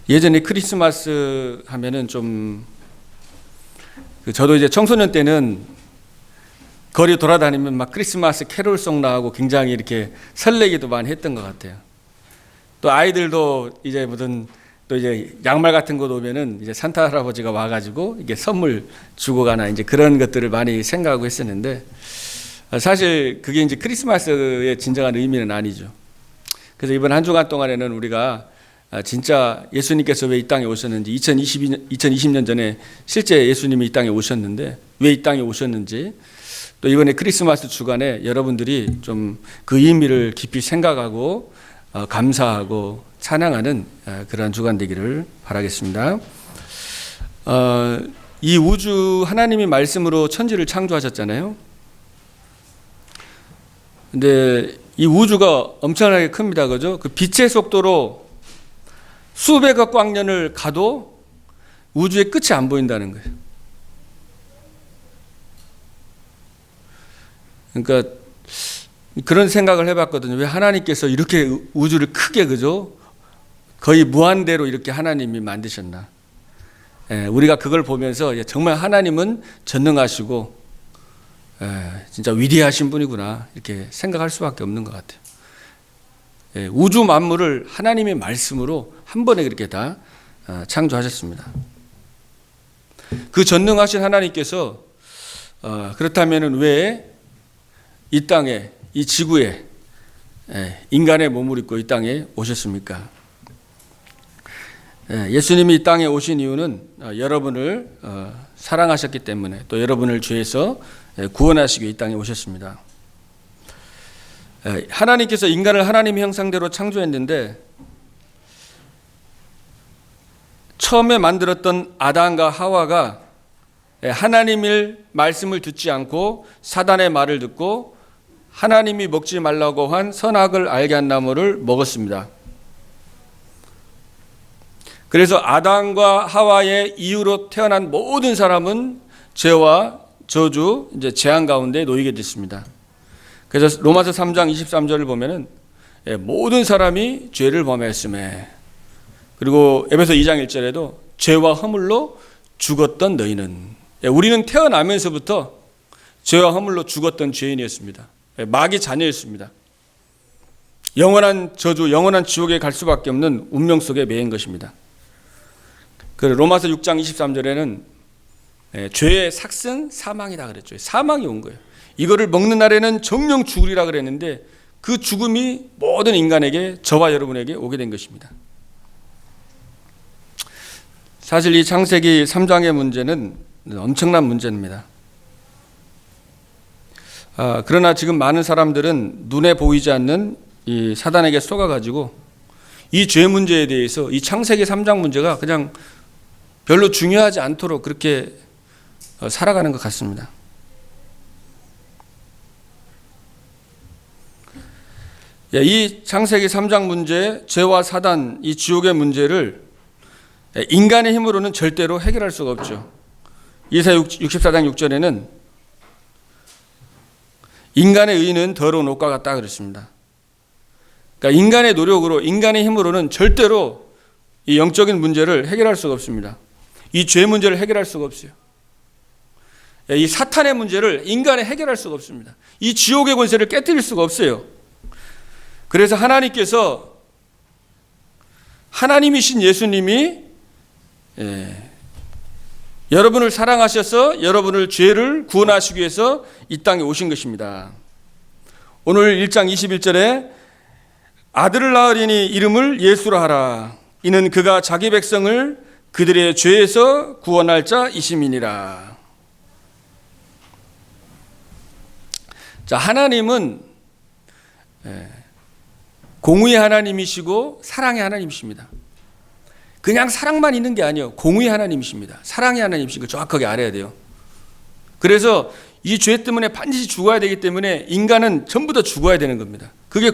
예전에 크리스마스 하면은 저도 이제 청소년 때는 거리 돌아다니면 막 크리스마스 캐롤송 나오고 굉장히 이렇게 설레기도 많이 했던 것 같아요. 또 아이들도 이제 또 이제 양말 같은 거 오면은 이제 산타 할아버지가 와가지고 이게 선물 주고 가나 이제 그런 것들을 많이 생각하고 했었는데, 사실 그게 이제 크리스마스의 진정한 의미는 아니죠. 그래서 이번 한 주간 동안에는 우리가 진짜 예수님께서 왜 이 땅에 오셨는지, 2020년 전에 실제 예수님이 이 땅에 오셨는데 왜 이 땅에 오셨는지, 또 이번에 크리스마스 주간에 여러분들이 좀 그 의미를 깊이 생각하고 감사하고 찬양하는 그런 주간 되기를 바라겠습니다. 이 우주 하나님이 말씀으로 천지를 창조하셨잖아요. 근데 이 우주가 엄청나게 큽니다. 그죠? 그 빛의 속도로 수백억 광년을 가도 우주의 끝이 안 보인다는 거예요. 그러니까 그런 생각을 해봤거든요. 왜 하나님께서 이렇게 우주를 크게, 그죠? 거의 무한대로 이렇게 하나님이 만드셨나. 우리가 그걸 보면서 정말 하나님은 전능하시고 진짜 위대하신 분이구나 이렇게 생각할 수밖에 없는 것 같아요. 우주 만물을 하나님의 말씀으로 한 번에 그렇게 다 창조하셨습니다. 그 전능하신 하나님께서 그렇다면 왜 이 땅에, 이 지구에 인간의 몸을 입고 이 땅에 오셨습니까? 예수님이 이 땅에 오신 이유는 여러분을 사랑하셨기 때문에, 또 여러분을 죄에서 구원하시기 위해 이 땅에 오셨습니다. 하나님께서 인간을 하나님의 형상대로 창조했는데, 처음에 만들었던 아담과 하와가 하나님의 말씀을 듣지 않고 사단의 말을 듣고 하나님이 먹지 말라고 한 선악을 알게 한 나무를 먹었습니다. 그래서 아담과 하와의 이후로 태어난 모든 사람은 죄와 저주, 이제 재앙 가운데 놓이게 됐습니다. 그래서 로마서 3장 23절을 보면은 모든 사람이 죄를 범하였음에, 그리고 에베소 2장 1절에도 죄와 허물로 죽었던 너희는, 우리는 태어나면서부터 죄와 허물로 죽었던 죄인이었습니다. 마귀 자녀였습니다. 영원한 저주, 영원한 지옥에 갈 수밖에 없는 운명 속에 매인 것입니다. 그 로마서 6장 23절에는 죄의 삭은 사망이다 그랬죠. 사망이 온 거예요. 이거를 먹는 날에는 정령 죽으리라 그랬는데 그 죽음이 모든 인간에게, 저와 여러분에게 오게 된 것입니다. 사실 이 창세기 3장의 문제는 엄청난 문제입니다. 그러나 지금 많은 사람들은 눈에 보이지 않는 이 사단에게 속아가지고 이 죄 문제에 대해서, 이 창세기 3장 문제가 그냥 별로 중요하지 않도록 그렇게 살아가는 것 같습니다. 이 창세기 3장 문제, 죄와 사단, 이 지옥의 문제를 인간의 힘으로는 절대로 해결할 수가 없죠. 이사야 64장 6절에는 인간의 의는 더러운 옷과 같다 그랬습니다. 그러니까 인간의 노력으로, 인간의 힘으로는 절대로 이 영적인 문제를 해결할 수가 없습니다. 이 죄 문제를 해결할 수가 없어요. 이 사탄의 문제를 인간이 해결할 수가 없습니다. 이 지옥의 권세를 깨뜨릴 수가 없어요. 그래서 하나님께서, 하나님이신 예수님이 여러분을 사랑하셔서 여러분을 죄를 구원하시기 위해서 이 땅에 오신 것입니다. 오늘 1장 21절에 아들을 낳으리니 이름을 예수라 하라. 이는 그가 자기 백성을 그들의 죄에서 구원할 자이심이니라. 자, 하나님은 공의의 하나님이시고 사랑의 하나님이십니다. 그냥 사랑만 있는 게 아니에요. 공의의 하나님이십니다. 사랑의 하나님이신 거 정확하게 알아야 돼요. 그래서 이 죄 때문에 반드시 죽어야 되기 때문에 인간은 전부 다 죽어야 되는 겁니다. 그게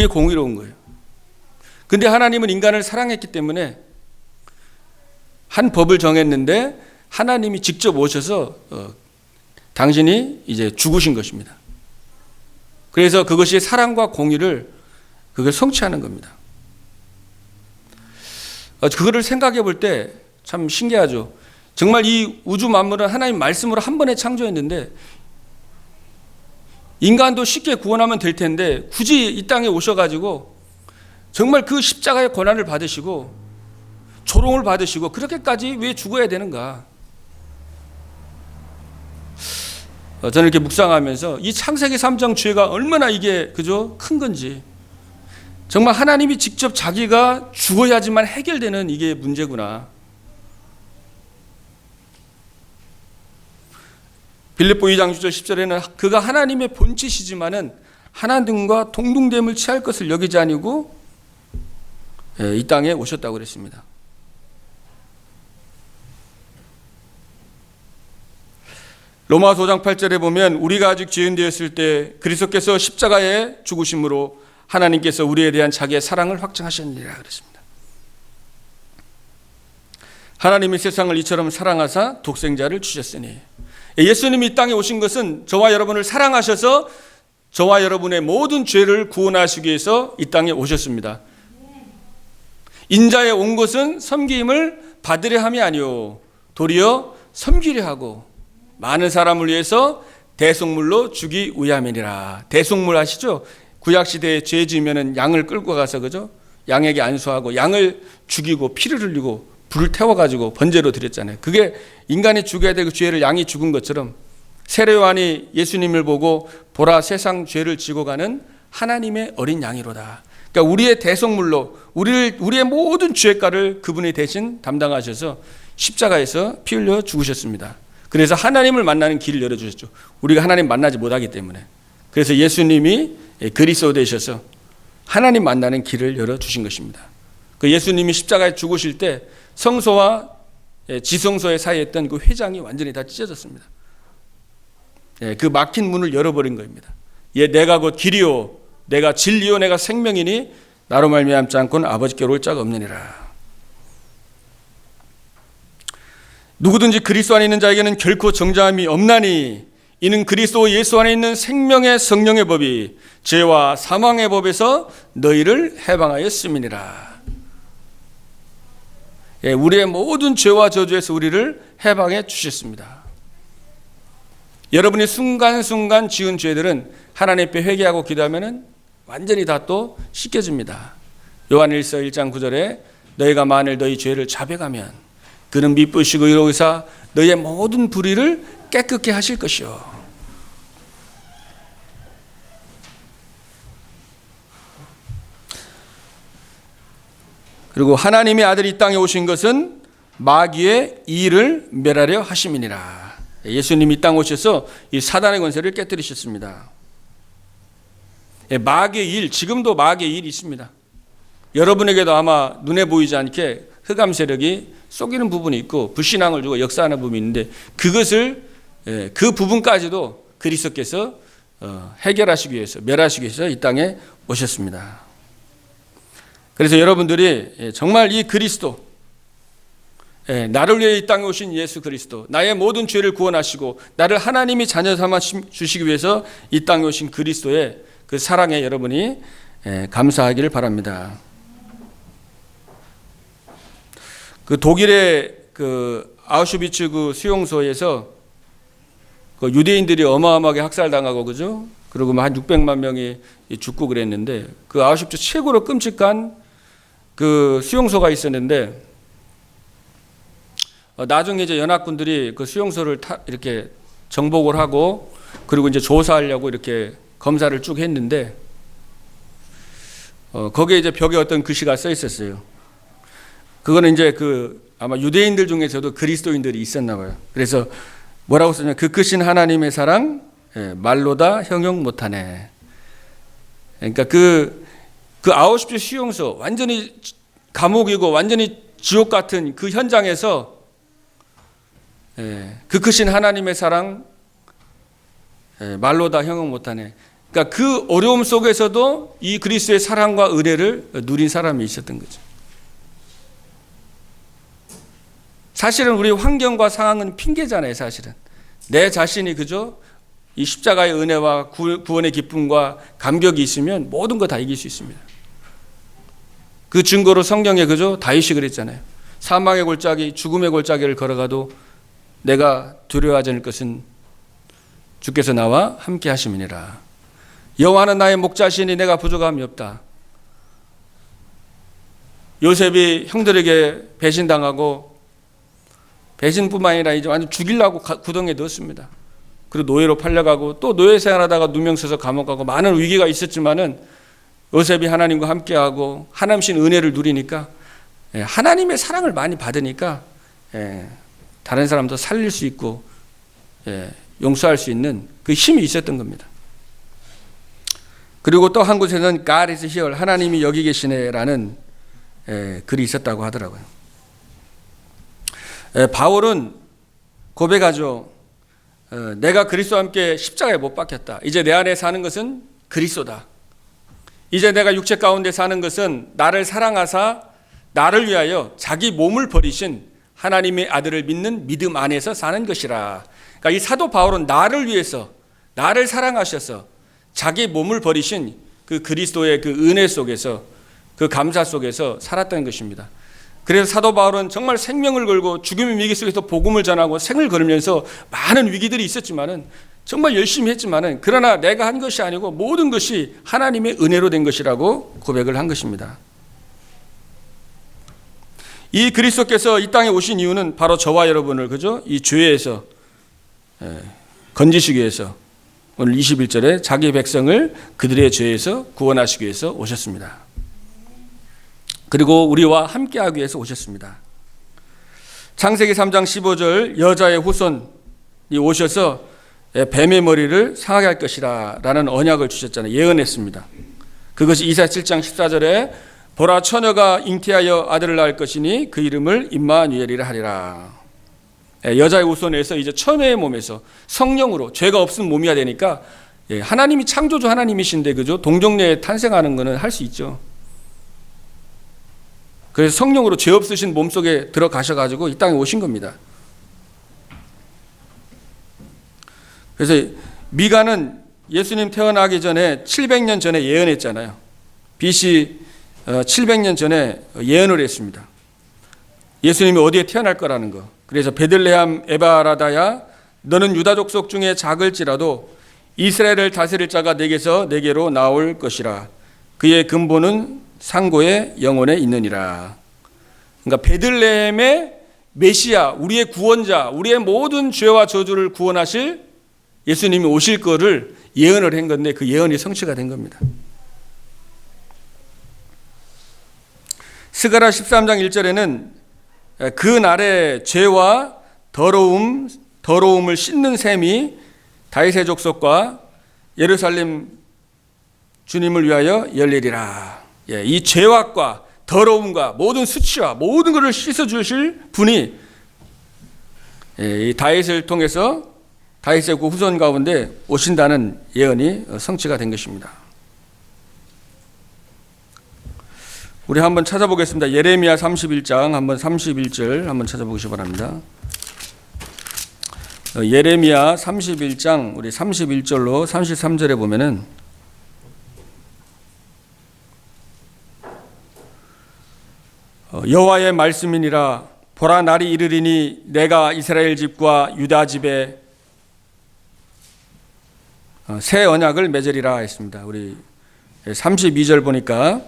공의로운 거예요. 근데 하나님은 인간을 사랑했기 때문에 한 법을 정했는데 하나님이 직접 오셔서 당신이 이제 죽으신 것입니다. 그래서 그것이 사랑과 공의를 그걸 성취하는 겁니다. 그거를 생각해 볼 때 참 신기하죠. 정말 이 우주 만물은 하나님 말씀으로 한 번에 창조했는데 인간도 쉽게 구원하면 될 텐데 굳이 이 땅에 오셔가지고 정말 그 십자가의 고난을 받으시고 조롱을 받으시고 그렇게까지 왜 죽어야 되는가? 저는 이렇게 묵상하면서 이 창세기 3장 죄가 얼마나 이게 그죠? 큰 건지, 정말 하나님이 직접 자기가 죽어야지만 해결되는 이게 문제구나. 빌립보 2장 6절 10절에는 그가 하나님의 본체시지만은 하나님과 동등됨을 취할 것을 여기지 아니고 이 땅에 오셨다고 그랬습니다. 로마서 5장 8절에 보면 우리가 아직 죄인 되었을 때 그리스도께서 십자가에 죽으심으로 하나님께서 우리에 대한 자기의 사랑을 확증하셨느니라 그랬습니다. 하나님이 세상을 이처럼 사랑하사 독생자를 주셨으니, 예수님이 이 땅에 오신 것은 저와 여러분을 사랑하셔서 저와 여러분의 모든 죄를 구원하시기 위해서 이 땅에 오셨습니다. 인자에 온 것은 섬김을 받으려 함이 아니요 도리어 섬기려 하고 많은 사람을 위해서 대속물로 주기 위함이니라. 대속물 아시죠? 구약시대에 죄 지으면 양을 끌고 가서 그죠? 양에게 안수하고 양을 죽이고 피를 흘리고 불을 태워가지고 번제로 드렸잖아요. 그게 인간이 죽여야 될 죄를 양이 죽은 것처럼 세례요한이 예수님을 보고 보라 세상 죄를 지고 가는 하나님의 어린 양이로다. 그러니까 우리의 대속물로 우리의 모든 죄가를 그분이 대신 담당하셔서 십자가에서 피 흘려 죽으셨습니다. 그래서 하나님을 만나는 길을 열어주셨죠. 우리가 하나님 만나지 못하기 때문에. 그래서 예수님이 그리스도 되셔서 하나님 만나는 길을 열어주신 것입니다. 그 예수님이 십자가에 죽으실 때 성소와 지성소의 사이에 있던 그 회장이 완전히 다 찢어졌습니다. 그 막힌 문을 열어버린 겁니다. 내가 곧 길이요 내가 진리요 내가 생명이니 나로 말미암지 않고는 아버지께로 올 자가 없느니라. 누구든지 그리스도 안에 있는 자에게는 결코 정죄함이 없나니 이는 그리스도 예수 안에 있는 생명의 성령의 법이 죄와 사망의 법에서 너희를 해방하였음이니라. 우리의 모든 죄와 저주에서 우리를 해방해 주셨습니다. 여러분이 순간순간 지은 죄들은 하나님 앞에 회개하고 기도하면 완전히 다 또 씻겨집니다. 요한일서 1장 9절에 너희가 만일 너희 죄를 자백하면 그는 미쁘시고 의로우사 너희의 모든 불의를 깨끗게 하실 것이요. 그리고 하나님의 아들이 이 땅에 오신 것은 마귀의 일을 멸하려 하심이니라. 예수님이 이 땅에 오셔서 이 사단의 권세를 깨뜨리셨습니다. 마귀의 일, 지금도 마귀의 일이 있습니다. 여러분에게도 아마 눈에 보이지 않게 흑암 세력이 속이는 부분이 있고 불신앙을 주고 역사하는 부분이 있는데 그것을 그 부분까지도 그리스도께서 해결하시기 위해서 멸하시기 위해서 이 땅에 오셨습니다. 그래서 여러분들이 정말 이 그리스도, 나를 위해 이 땅에 오신 예수 그리스도, 나의 모든 죄를 구원하시고 나를 하나님이 자녀 삼아 주시기 위해서 이 땅에 오신 그리스도의 그 사랑에 여러분이 감사하기를 바랍니다. 그 독일의 그 아우슈비츠 그 수용소에서 그 유대인들이 어마어마하게 학살당하고 그죠? 그리고 한 600만 명이 죽고 그랬는데 그 아우슈비츠 최고로 끔찍한 그 수용소가 있었는데 나중에 이제 연합군들이 그 수용소를 이렇게 정복을 하고 그리고 이제 조사하려고 이렇게 검사를 쭉 했는데 거기에 이제 벽에 어떤 글씨가 써 있었어요. 그거는 이제 그 아마 유대인들 중에서도 그리스도인들이 있었나 봐요. 그래서 뭐라고 썼냐면 그 크신 하나님의 사랑 말로다 형용 못하네. 그러니까 그 아우슈비츠 수용소 완전히 감옥이고 완전히 지옥 같은 그 현장에서 그 크신 하나님의 사랑 말로다 형용 못하네. 그러니까 그 어려움 속에서도 이 그리스도의 사랑과 은혜를 누린 사람이 있었던 거죠. 사실은 우리 환경과 상황은 핑계잖아요. 사실은 내 자신이 그죠? 이 십자가의 은혜와 구원의 기쁨과 감격이 있으면 모든 거 다 이길 수 있습니다. 그 증거로 성경에 그죠? 다윗이 그랬잖아요. 사망의 골짜기, 죽음의 골짜기를 걸어가도 내가 두려워하지 않을 것은 주께서 나와 함께 하심이니라. 여호와는 나의 목자시니 내가 부족함이 없다. 요셉이 형들에게 배신당하고 배신뿐만 아니라 이제 완전 죽이려고 구덩이에 넣었습니다. 그리고 노예로 팔려가고 또 노예 생활하다가 누명 써서 감옥 가고 많은 위기가 있었지만은 요셉이 하나님과 함께하고 하나님신 은혜를 누리니까 하나님의 사랑을 많이 받으니까 다른 사람도 살릴 수 있고 용서할 수 있는 그 힘이 있었던 겁니다. 그리고 또 한 곳에는 God is here, 하나님이 여기 계시네라는 글이 있었다고 하더라고요. 바울은 고백하죠. 내가 그리스도와 함께 십자가에 못 박혔다. 이제 내 안에 사는 것은 그리스도다. 이제 내가 육체 가운데 사는 것은 나를 사랑하사 나를 위하여 자기 몸을 버리신 하나님의 아들을 믿는 믿음 안에서 사는 것이라. 그러니까 이 사도 바울은 나를 위해서, 나를 사랑하셔서 자기 몸을 버리신 그 그리스도의 그 은혜 속에서, 그 감사 속에서 살았던 것입니다. 그래서 사도 바울은 정말 생명을 걸고 죽음의 위기 속에서 복음을 전하고 생을 걸으면서 많은 위기들이 있었지만은 정말 열심히 했지만은 그러나 내가 한 것이 아니고 모든 것이 하나님의 은혜로 된 것이라고 고백을 한 것입니다. 이 그리스도께서 이 땅에 오신 이유는 바로 저와 여러분을 그죠? 이 죄에서 건지시기 위해서 오늘 21절에 자기 백성을 그들의 죄에서 구원하시기 위해서 오셨습니다. 그리고 우리와 함께하기 위해서 오셨습니다. 창세기 3장 15절 여자의 후손이 오셔서 뱀의 머리를 상하게 할 것이라 라는 언약을 주셨잖아요. 예언했습니다. 그것이 이사야 7장 14절에 보라 처녀가 잉태하여 아들을 낳을 것이니 그 이름을 임마누엘이라 하리라. 여자의 후손에서 이제 처녀의 몸에서 성령으로 죄가 없은 몸이야 되니까 하나님이 창조주 하나님이신데 그죠? 동정녀에 탄생하는 것은 할 수 있죠. 그래서 성령으로 죄 없으신 몸속에 들어가셔가지고 이 땅에 오신 겁니다. 그래서 미가는 예수님 태어나기 전에 700년 전에 예언했잖아요. BC 700년 전에 예언을 했습니다. 예수님이 어디에 태어날 거라는 거. 그래서 베들레헴 에바라다야 너는 유다 족속 중에 작을지라도 이스라엘을 다스릴 자가 내게로 나올 것이라. 그의 근본은 상고의 영혼에 있느니라. 그러니까 베들레헴의 메시아, 우리의 구원자, 우리의 모든 죄와 저주를 구원하실 예수님이 오실 거를 예언을 한 건데 그 예언이 성취가 된 겁니다. 스가랴 13장 1절에는 그 날의 죄와 더러움을 씻는 셈이 다윗의 족속과 예루살렘 주님을 위하여 열리리라. 이 죄악과 더러움과 모든 수치와 모든 것을 씻어주실 분이 이 다윗을 통해서 다윗의 그 후손 가운데 오신다는 예언이 성취가 된 것입니다. 우리 한번 찾아보겠습니다. 예레미야 31장 한번 31절 한번 찾아보시기 바랍니다. 예레미야 31장 우리 31절로 33절에 보면은 여호와의 말씀이니라. 보라 날이 이르리니 내가 이스라엘 집과 유다 집에 새 언약을 맺으리라 했습니다. 우리 32절 보니까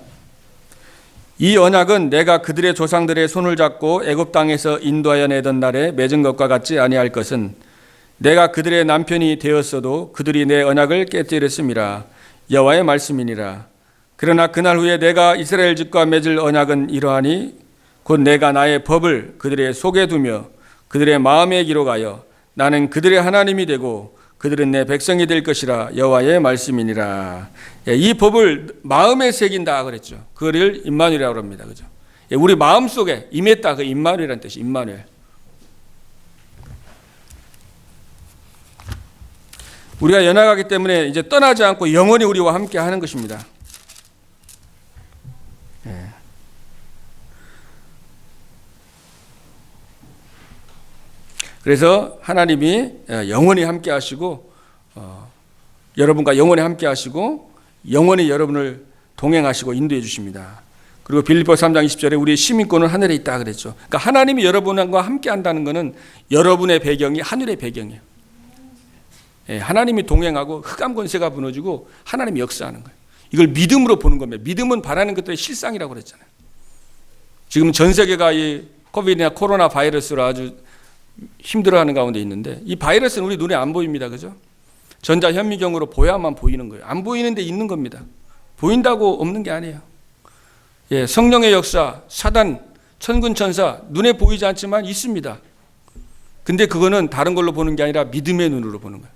이 언약은 내가 그들의 조상들의 손을 잡고 애굽 땅에서 인도하여 내던 날에 맺은 것과 같지 아니할 것은 내가 그들의 남편이 되었어도 그들이 내 언약을 깨뜨렸음이라. 여호와의 말씀이니라. 그러나 그날 후에 내가 이스라엘 집과 맺을 언약은 이러하니 곧 내가 나의 법을 그들의 속에 두며 그들의 마음에 기록하여 나는 그들의 하나님이 되고 그들은 내 백성이 될 것이라. 여호와의 말씀이니라. 이 법을 마음에 새긴다 그랬죠. 그를 임마누엘이라고 합니다. 그죠? 우리 마음 속에 임했다. 그 임마누엘이라는 뜻이 임마누엘. 우리가 연약하기 때문에 이제 떠나지 않고 영원히 우리와 함께 하는 것입니다. 그래서 하나님이 영원히 함께 하시고 여러분과 영원히 함께 하시고 영원히 여러분을 동행하시고 인도해 주십니다. 그리고 빌립보서 3장 20절에 우리의 시민권은 하늘에 있다 그랬죠. 그러니까 하나님이 여러분과 함께 한다는 것은 여러분의 배경이 하늘의 배경이에요. 예, 하나님이 동행하고 흑암 권세가 무너지고 하나님이 역사하는 거예요. 이걸 믿음으로 보는 겁니다. 믿음은 바라는 것들의 실상이라고 그랬잖아요. 지금 전 세계가 이 코비드나 코로나 바이러스로 아주 힘들어하는 가운데 있는데 이 바이러스는 우리 눈에 안 보입니다. 그죠? 전자현미경으로 보야만 보이는 거예요. 안 보이는데 있는 겁니다. 보인다고 없는 게 아니에요. 예, 성령의 역사, 사단, 천군 천사 눈에 보이지 않지만 있습니다. 근데 그거는 다른 걸로 보는 게 아니라 믿음의 눈으로 보는 거예요.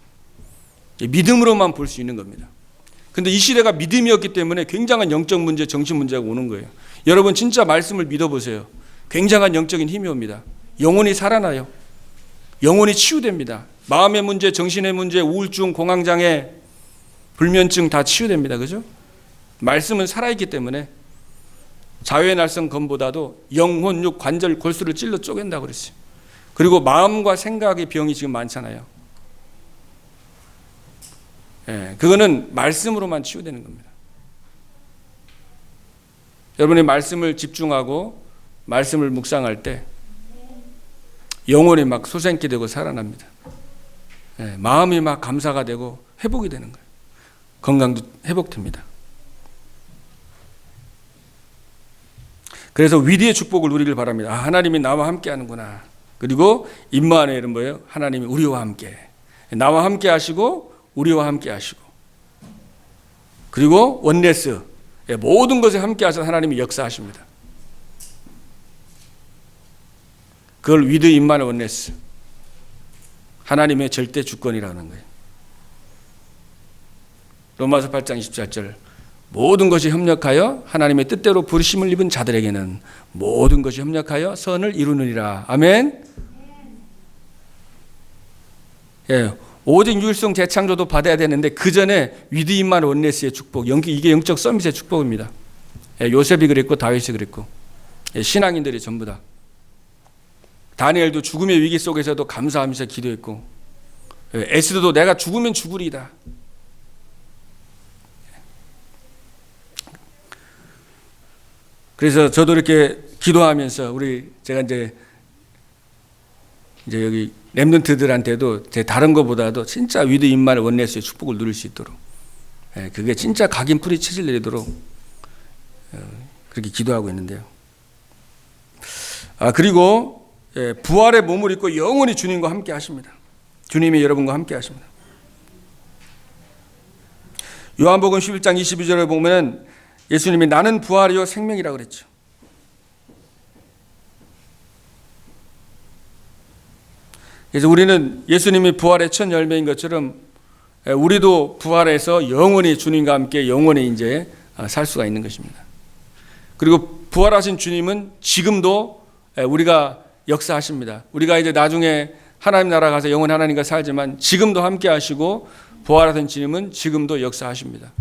예, 믿음으로만 볼 수 있는 겁니다. 근데 이 시대가 믿음이었기 때문에 굉장한 영적 문제, 정신 문제가 오는 거예요. 여러분 진짜 말씀을 믿어보세요. 굉장한 영적인 힘이 옵니다. 영혼이 살아나요. 영혼이 치유됩니다. 마음의 문제, 정신의 문제, 우울증, 공황장애, 불면증 다 치유됩니다. 그죠? 말씀은 살아있기 때문에 자외 날성 검보다도 영혼, 육, 관절, 골수를 찔러 쪼갠다고 그랬어요. 그리고 마음과 생각의 병이 지금 많잖아요. 예, 그거는 말씀으로만 치유되는 겁니다. 여러분이 말씀을 집중하고 말씀을 묵상할 때 영혼이 막 소생케 되고 살아납니다. 예, 마음이 막 감사가 되고 회복이 되는 거예요. 건강도 회복됩니다. 그래서 위대의 축복을 누리길 바랍니다. 아, 하나님이 나와 함께 하는구나. 그리고 임마누엘은 뭐예요? 하나님이 우리와 함께. 나와 함께 하시고 우리와 함께 하시고. 그리고 원네스. 모든 것에 함께 하셔서 하나님이 역사하십니다. 그걸 위드 임마누엘 원네스. 하나님의 절대 주권이라는 거예요. 로마서 8장 24절. 모든 것이 협력하여 하나님의 뜻대로 부르심을 입은 자들에게는 모든 것이 협력하여 선을 이루느니라. 아멘. 예, 오직 유일성 재창조도 받아야 되는데 그 전에 위드인만 원네스의 축복, 이게 영적 서밋의 축복입니다. 예, 요셉이 그랬고 다윗이 그랬고 예, 신앙인들이 전부 다. 다니엘도 죽음의 위기 속에서도 감사하면서 기도했고 예, 에스더도 내가 죽으면 죽으리이다. 그래서 저도 이렇게 기도하면서 제가 이제 여기 렘넌트들한테도 제 다른 것보다도 진짜 위드 인만 원네스의 축복을 누릴 수 있도록 그게 진짜 각인 풀이 치질 내리도록 그렇게 기도하고 있는데요. 아 그리고 부활의 몸을 입고 영원히 주님과 함께 하십니다. 주님이 여러분과 함께 하십니다. 요한복음 11장 22절에 보면 예수님이 나는 부활이요 생명이라고 그랬죠. 그래서 우리는 예수님이 부활의 첫 열매인 것처럼 우리도 부활해서 영원히 주님과 함께 영원히 이제 살 수가 있는 것입니다. 그리고 부활하신 주님은 지금도 우리가 역사하십니다. 우리가 이제 나중에 하나님 나라 가서 영원히 하나님과 살지만 지금도 함께 하시고 부활하신 주님은 지금도 역사하십니다.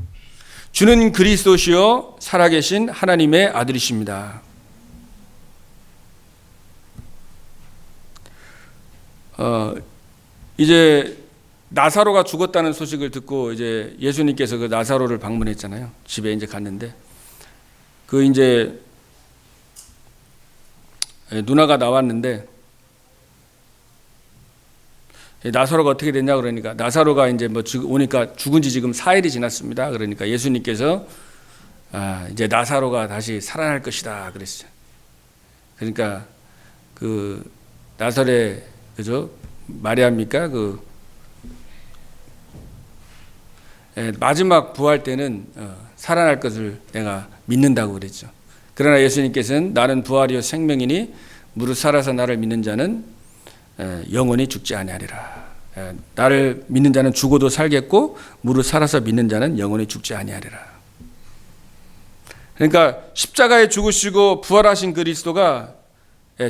주는 그리스도시요 살아계신 하나님의 아들이십니다. 이제 나사로가 죽었다는 소식을 듣고 이제 예수님께서 그 나사로를 방문했잖아요. 집에 이제 갔는데 그 이제 누나가 나왔는데 나사로가 어떻게 됐냐 그러니까 나사로가 이제 뭐 오니까 죽은 지 지금 4일이 지났습니다. 그러니까 예수님께서 이제 나사로가 다시 살아날 것이다 그랬어요. 그러니까 그 나사렛 그죠 마리아입니까 그 마지막 부활 때는 살아날 것을 내가 믿는다고 그랬죠. 그러나 예수님께서는 나는 부활이요 생명이니 무릇 살아서 나를 믿는 자는 영원히 죽지 아니하리라. 나를 믿는 자는 죽어도 살겠고 무릇 살아서 믿는 자는 영원히 죽지 아니하리라. 그러니까 십자가에 죽으시고 부활하신 그리스도가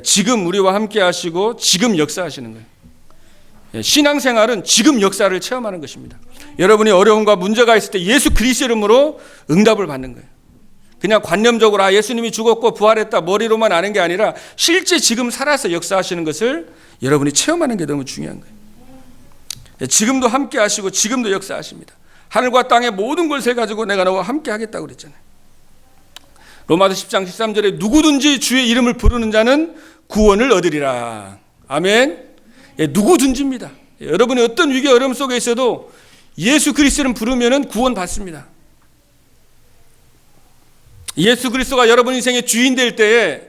지금 우리와 함께 하시고 지금 역사하시는 거예요. 신앙생활은 지금 역사를 체험하는 것입니다. 여러분이 어려움과 문제가 있을 때 예수 그리스도 이름으로 응답을 받는 거예요. 그냥 관념적으로 예수님이 죽었고 부활했다 머리로만 아는 게 아니라 실제 지금 살아서 역사하시는 것을 여러분이 체험하는 게 너무 중요한 거예요. 지금도 함께 하시고 지금도 역사하십니다. 하늘과 땅의 모든 것을 가지고 내가 너와 함께 하겠다고 그랬잖아요. 로마서 10장 13절에 누구든지 주의 이름을 부르는 자는 구원을 얻으리라. 아멘. 예, 누구든지입니다. 예, 여러분이 어떤 위기 어려움 속에 있어도 예수 그리스도를 부르면 구원 받습니다. 예수 그리스도가 여러분 인생의 주인 될 때에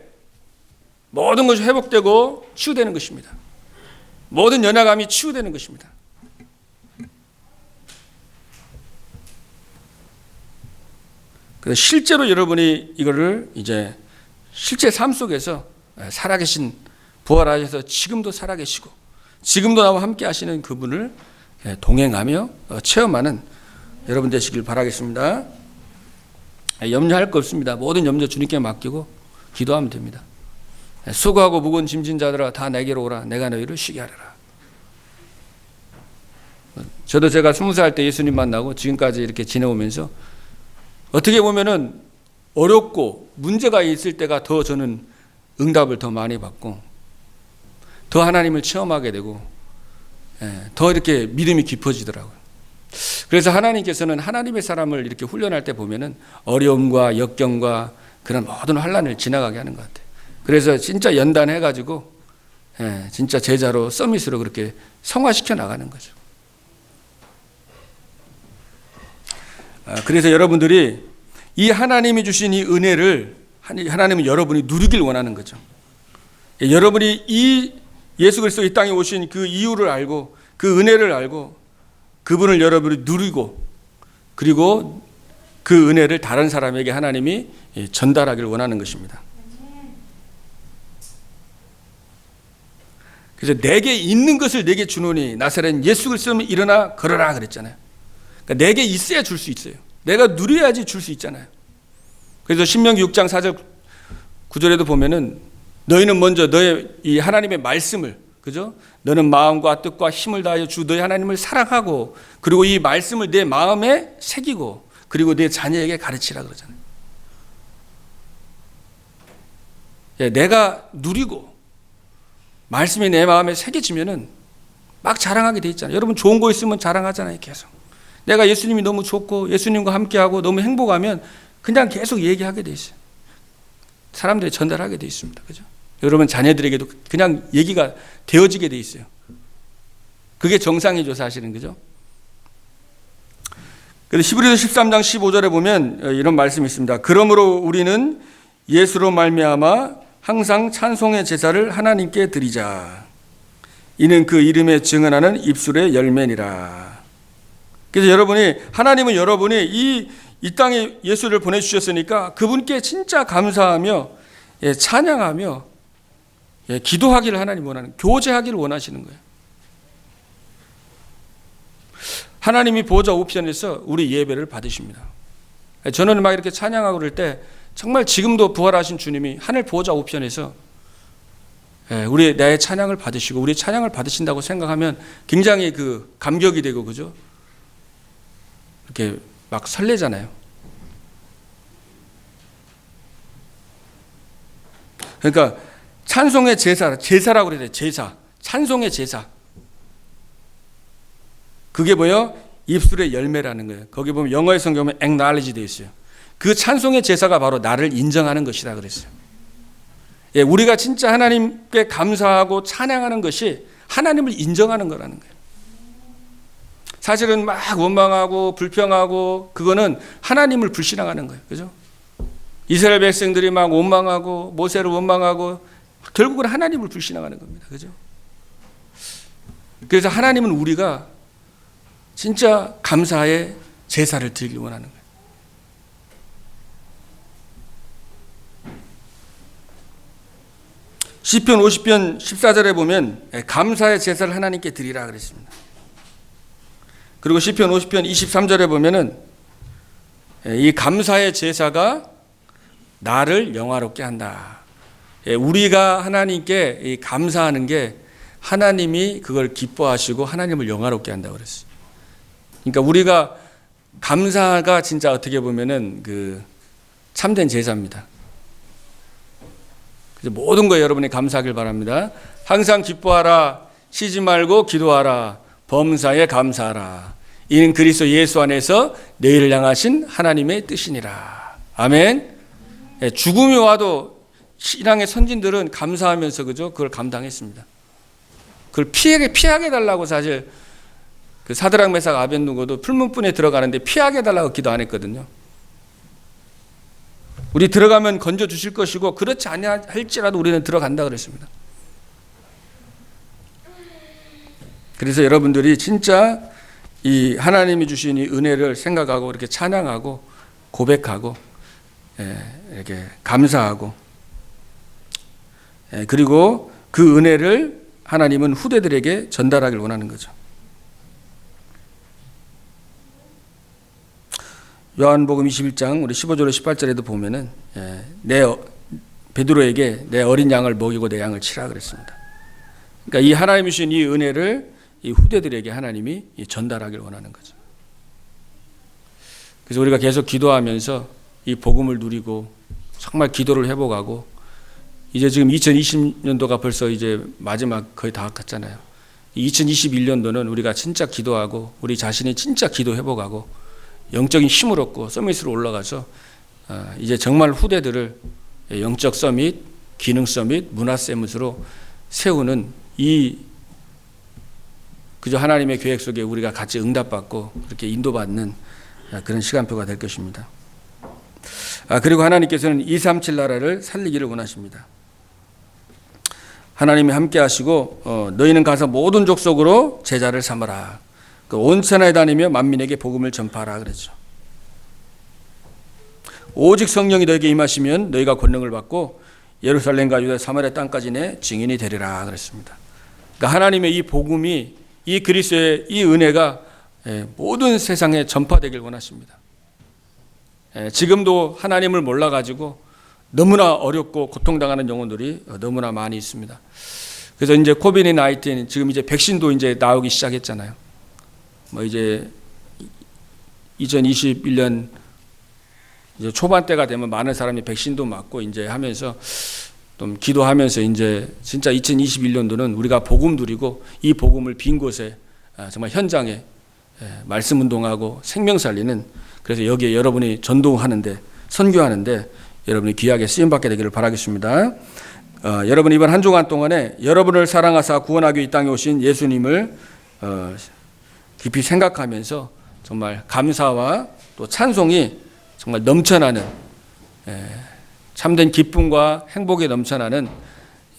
모든 것이 회복되고 치유되는 것입니다. 모든 연약함이 치유되는 것입니다. 그래서 실제로 여러분이 이거를 이제 실제 삶 속에서 살아계신 부활하셔서 지금도 살아계시고 지금도 나와 함께 하시는 그분을 동행하며 체험하는 여러분 되시길 바라겠습니다. 염려할 거 없습니다. 모든 염려 주님께 맡기고 기도하면 됩니다. 수고하고 무거운 짐진 자들아 다 내게로 오라. 내가 너희를 쉬게 하리라. 저도 제가 20살 때 예수님 만나고 지금까지 이렇게 지내오면서 어떻게 보면은 어렵고 문제가 있을 때가 더 저는 응답을 더 많이 받고 더 하나님을 체험하게 되고 더 이렇게 믿음이 깊어지더라고요. 그래서 하나님께서는 하나님의 사람을 이렇게 훈련할 때 보면은 어려움과 역경과 그런 모든 환난을 지나가게 하는 것 같아요. 그래서 진짜 연단해가지고 진짜 제자로 서밋으로 그렇게 성화시켜 나가는 거죠. 그래서 여러분들이 이 하나님이 주신 이 은혜를 하나님은 여러분이 누리길 원하는 거죠. 여러분이 이 예수 그리스도 이 땅에 오신 그 이유를 알고 그 은혜를 알고 그분을 여러분이 누리고 그리고 그 은혜를 다른 사람에게 하나님이 전달하기를 원하는 것입니다. 그래서 내게 있는 것을 내게 주노니 나사렛 예수 그리스도는 일어나 걸어라 그랬잖아요. 그러니까 내게 있어야 줄 수 있어요. 내가 누려야지 줄 수 있잖아요. 그래서 신명기 6장 4절 9절에도 보면은 너희는 먼저 너의 이 하나님의 말씀을 그죠? 너는 마음과 뜻과 힘을 다하여 주 너희 하나님을 사랑하고 그리고 이 말씀을 내 마음에 새기고 그리고 내 자녀에게 가르치라 그러잖아요. 예, 내가 누리고 말씀이 내 마음에 새겨지면은 막 자랑하게 돼 있잖아요. 여러분 좋은 거 있으면 자랑하잖아요. 계속. 내가 예수님이 너무 좋고 예수님과 함께하고 너무 행복하면 그냥 계속 얘기하게 돼 있어요. 사람들이 전달하게 돼 있습니다. 그죠? 여러분 자녀들에게도 그냥 얘기가 되어지게 돼 있어요. 그게 정상이죠, 사실은. 그죠? 그래서 히브리서 13장 15절에 보면 이런 말씀이 있습니다. 그러므로 우리는 예수로 말미암아 항상 찬송의 제사를 하나님께 드리자. 이는 그 이름에 증언하는 입술의 열매니라. 그래서 하나님은 여러분이 이 땅에 예수를 보내주셨으니까 그분께 진짜 감사하며 찬양하며 기도하기를 하나님 원하는, 교제하기를 원하시는 거예요. 하나님이 보좌 우편에서 우리 예배를 받으십니다. 저는 막 이렇게 찬양하고 그럴 때 정말 지금도 부활하신 주님이 하늘 보좌 우편에서 우리 나의 찬양을 받으시고 우리 찬양을 받으신다고 생각하면 굉장히 그 감격이 되고 그죠? 이렇게 막 설레잖아요. 그러니까 찬송의 제사라고 그래야 돼요. 제사. 찬송의 제사. 그게 뭐예요? 입술의 열매라는 거예요. 거기 보면 영어의 성경에 acknowledge 되어 있어요. 그 찬송의 제사가 바로 나를 인정하는 것이다 그랬어요. 예, 우리가 진짜 하나님께 감사하고 찬양하는 것이 하나님을 인정하는 거라는 거예요. 사실은 막 원망하고 불평하고 그거는 하나님을 불신앙하는 거예요. 그죠? 이스라엘 백성들이 막 원망하고 모세를 원망하고 결국은 하나님을 불신앙하는 겁니다. 그죠? 그래서 하나님은 우리가 진짜 감사의 제사를 드리길 원하는 거예요. 시편 50편 14절에 보면 감사의 제사를 하나님께 드리라 그랬습니다. 그리고 시편 50편 23절에 보면은 이 감사의 제사가 나를 영화롭게 한다. 우리가 하나님께 감사하는 게 하나님이 그걸 기뻐하시고 하나님을 영화롭게 한다고 그랬어요. 그러니까 우리가 감사가 진짜 어떻게 보면은 그 참된 제사입니다. 그래서 모든 거에 여러분이 감사하길 바랍니다. 항상 기뻐하라. 쉬지 말고 기도하라. 범사에 감사하라. 이는 그리스도 예수 안에서 너희를 향하신 하나님의 뜻이니라. 아멘. 죽음이 와도 신앙의 선진들은 감사하면서 그죠? 그걸 감당했습니다. 그걸 피하게 달라고 사실 그 사드락 메삭 아벳느고도 풀문분에 들어가는데 피하게 달라고 기도 안 했거든요. 우리 들어가면 건져 주실 것이고 그렇지 아니할지라도 우리는 들어간다 그랬습니다. 그래서 여러분들이 진짜 이 하나님이 주신 이 은혜를 생각하고 이렇게 찬양하고 고백하고 이렇게 감사하고 그리고 그 은혜를 하나님은 후대들에게 전달하길 원하는 거죠. 요한복음 21장 우리 15절로 18절에도 보면은 베드로에게 내 어린 양을 먹이고 내 양을 치라 그랬습니다. 그러니까 이 하나님이 주신 이 은혜를 이 후대들에게 하나님이 전달하길 원하는 거죠. 그래서 우리가 계속 기도하면서 이 복음을 누리고 정말 기도를 회복하고 이제 지금 2020년도가 벌써 이제 마지막 거의 다 갔잖아요. 2021년도는 우리가 진짜 기도하고 우리 자신이 진짜 기도 회복하고 영적인 힘을 얻고 서밋으로 올라가서 이제 정말 후대들을 영적 서밋, 기능 서밋, 문화 서밋으로 세우는 이 그저 하나님의 계획 속에 우리가 같이 응답받고 그렇게 인도받는 그런 시간표가 될 것입니다. 그리고 하나님께서는 237 나라를 살리기를 원하십니다. 하나님이 함께 하시고 너희는 가서 모든 족속으로 제자를 삼아라. 온 천하에 다니며 만민에게 복음을 전파하라 그랬죠. 오직 성령이 너에게 임하시면 너희가 권능을 받고 예루살렘과 유다 사마리아 땅까지 내 증인이 되리라 그랬습니다. 그러니까 하나님의 이 복음이 이 그리스도의 이 은혜가 모든 세상에 전파되길 원하십니다. 지금도 하나님을 몰라가지고 너무나 어렵고 고통당하는 영혼들이 너무나 많이 있습니다. 그래서 이제 코비드-19 지금 이제 백신도 이제 나오기 시작했잖아요. 뭐 이제 2021년 이제 초반 때가 되면 많은 사람이 백신도 맞고 이제 하면서 좀 기도하면서 이제 진짜 2021년도는 우리가 복음 누리고 이 복음을 빈 곳에 정말 현장에 말씀 운동하고 생명 살리는 그래서 여기에 여러분이 전도하는데 선교하는데 여러분이 귀하게 쓰임 받게 되기를 바라겠습니다. 여러분 이번 한 주간 동안에 여러분을 사랑하사 구원하기 이 땅에 오신 예수님을 깊이 생각하면서 정말 감사와 또 찬송이 정말 넘쳐나는 참된 기쁨과 행복이 넘쳐나는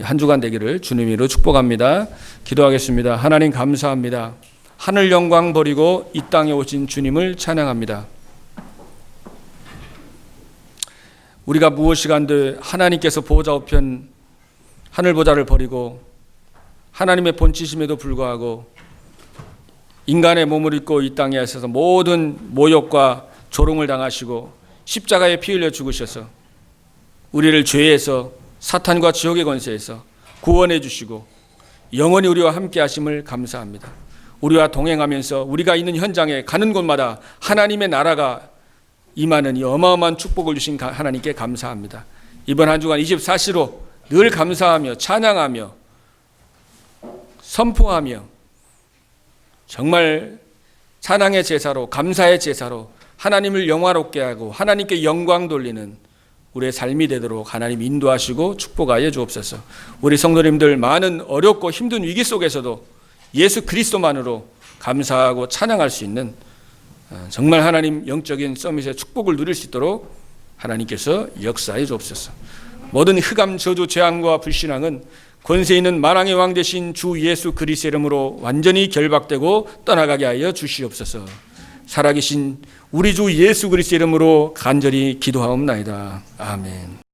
한 주간 되기를 주님으로 축복합니다. 기도하겠습니다. 하나님 감사합니다. 하늘 영광 버리고 이 땅에 오신 주님을 찬양합니다. 우리가 무엇이간들 하나님께서 보좌 우편 하늘 보좌를 버리고 하나님의 본치심에도 불구하고 인간의 몸을 입고 이 땅에 있어서 모든 모욕과 조롱을 당하시고 십자가에 피 흘려 죽으셔서 우리를 죄에서 사탄과 지옥의 권세에서 구원해 주시고 영원히 우리와 함께 하심을 감사합니다. 우리와 동행하면서 우리가 있는 현장에 가는 곳마다 하나님의 나라가 임하는 이 어마어마한 축복을 주신 하나님께 감사합니다. 이번 한 주간 24시로 늘 감사하며 찬양하며 선포하며 정말 찬양의 제사로 감사의 제사로 하나님을 영화롭게 하고 하나님께 영광 돌리는 우리의 삶이 되도록 하나님 인도하시고 축복하여 주옵소서. 우리 성도님들 많은 어렵고 힘든 위기 속에서도 예수 그리스도만으로 감사하고 찬양할 수 있는 정말 하나님 영적인 서밋의 축복을 누릴 수 있도록 하나님께서 역사해 주옵소서. 모든 흑암 저주 재앙과 불신앙은 권세 있는 만왕의 왕 되신 주 예수 그리스도의 이름으로 완전히 결박되고 떠나가게 하여 주시옵소서. 살아계신 우리 주 예수 그리스도의 이름으로 간절히 기도하옵나이다. 아멘.